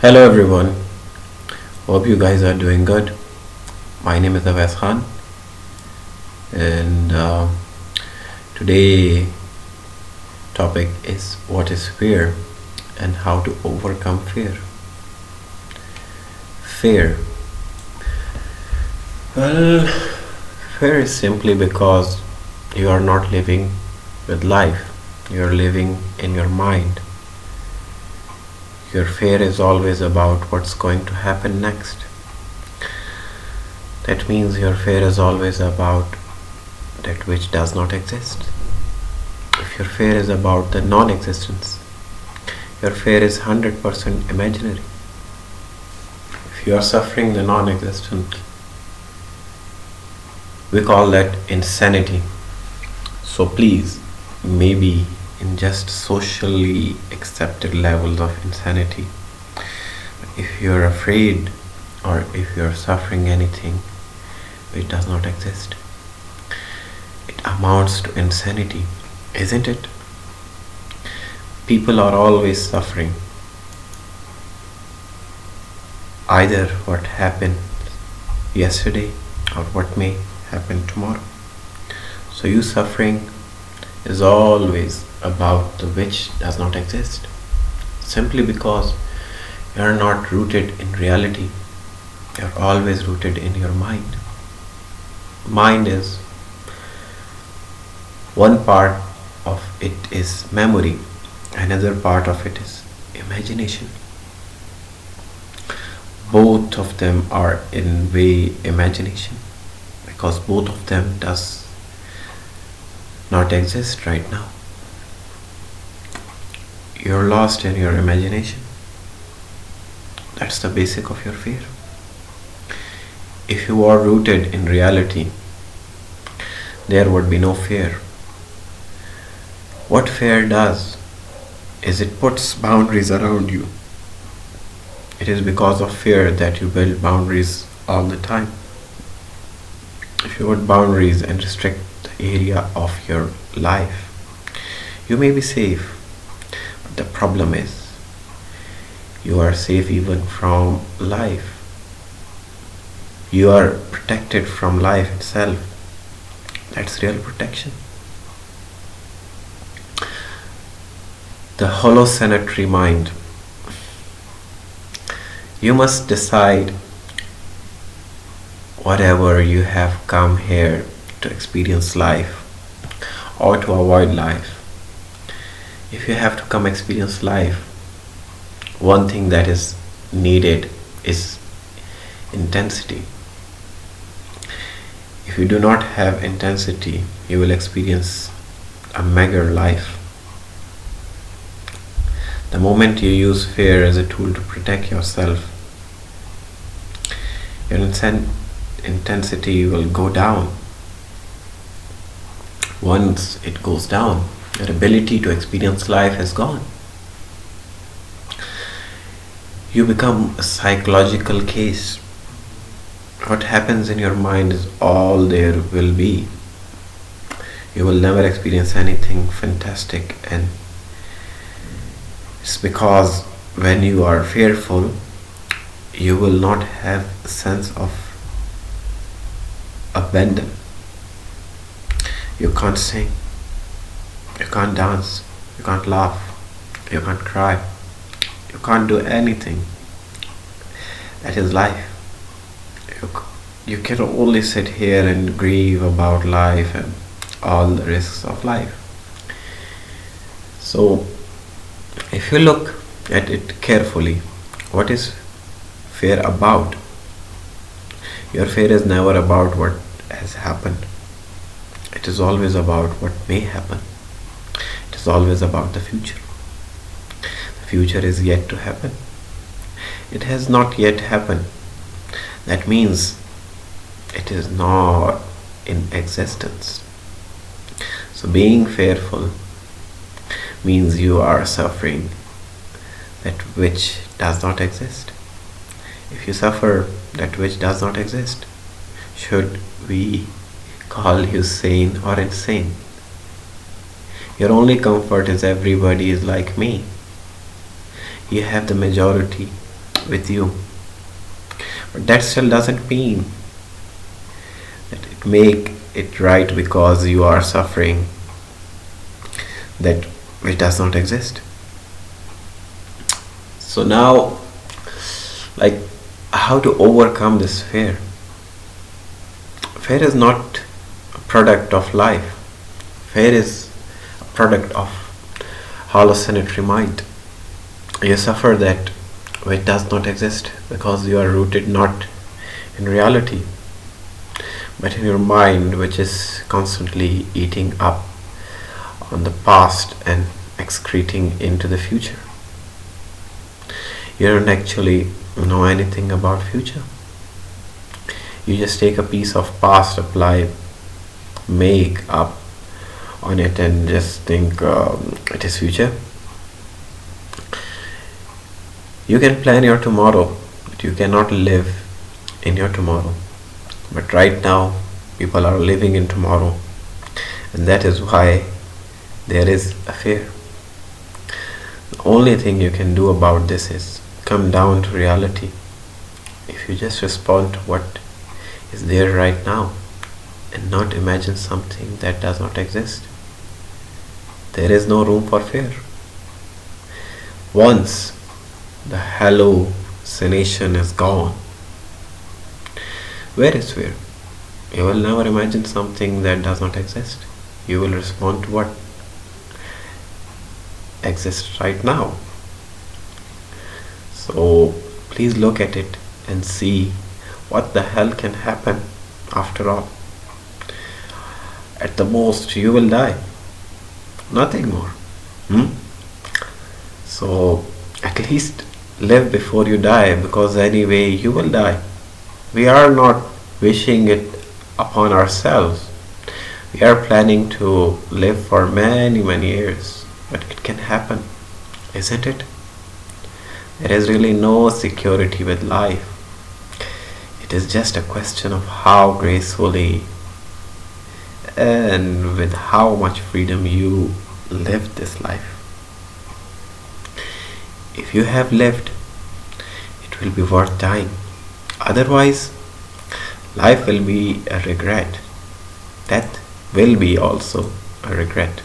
Hello everyone, hope you guys are doing good. My name is Awais and today topic is what is fear and how to overcome fear. Fear. Well, fear is simply because you are not living with life. You are living in your mind. Your fear is always about what's going to happen next. That means your fear is always about that which does not exist. If your fear is about the non-existence, your fear is 100% imaginary. If you are suffering the non-existent, we call that insanity. So please, maybe in just socially accepted levels of insanity, if you're afraid or if you're suffering anything which does not exist, it amounts to insanity, isn't it? People are always suffering. Either what happened yesterday or what may happen tomorrow. So you suffering is always about the which does not exist, simply because you are not rooted in reality. You are always rooted in your mind. Mind is one part of it is memory, another part of it is imagination. Both of them are in way imagination, because both of them does not exist right now. You're lost in your imagination. That's the basic of your fear. If you are rooted in reality, there would be no fear. What fear does is it puts boundaries around you. It is because of fear that you build boundaries all the time. If you put boundaries and restrict the area of your life, you may be safe. But the problem is, you are safe even from life. You are protected from life itself. That's real protection. The hallucinatory mind. You must decide whatever you have come here to experience life or to avoid life. If you have to come experience life, one thing that is needed is intensity. If you do not have intensity, you will experience a meager life. The moment you use fear as a tool to protect yourself, your intensity will go down. Once it goes down, your ability to experience life is gone. You become a psychological case. What happens in your mind is all there will be. You will never experience anything fantastic, and it's because when you are fearful, you will not have a sense of abandon. You can't sing, you can't dance, you can't laugh, you can't cry, you can't do anything. That is life. You can only sit here and grieve about life and all the risks of life. So, if you look at it carefully, what is fear about? Your fear is never about what has happened. It is always about what may happen. It is always about the future. The future is yet to happen. It has not yet happened. That means it is not in existence. So being fearful means you are suffering that which does not exist. If you suffer that which does not exist, should we call you sane or insane? Your only comfort is everybody is like me. You have the majority with you. But that still doesn't mean that it make it right because you are suffering that which does not exist. So now, like, how to overcome this fear? Fear is not a product of life. Fear is a product of hallucinatory mind. You suffer that which does not exist because you are rooted not in reality but in your mind, which is constantly eating up on the past and excreting into the future. You don't actually know anything about future. You just take a piece of past, apply, make up on it, and just think it is future. You can plan your tomorrow, but you cannot live in your tomorrow. But right now, people are living in tomorrow, and that is why there is a fear. The only thing you can do about this is come down to reality. If you just respond to what is there right now and not imagine something that does not exist, there is no room for fear. Once the hallucination is gone, where is fear? You will never imagine something that does not exist. You will respond to what exists right now. So please look at it and see what the hell can happen after all. At the most, you will die. Nothing more. So at least live before you die, because anyway you will die. We are not wishing it upon ourselves. We are planning to live for many, many years, but it can happen, isn't it? There is really no security with life. It is just a question of how gracefully and with how much freedom you live this life. If you have lived, it will be worth dying. Otherwise, life will be a regret. Death will be also a regret.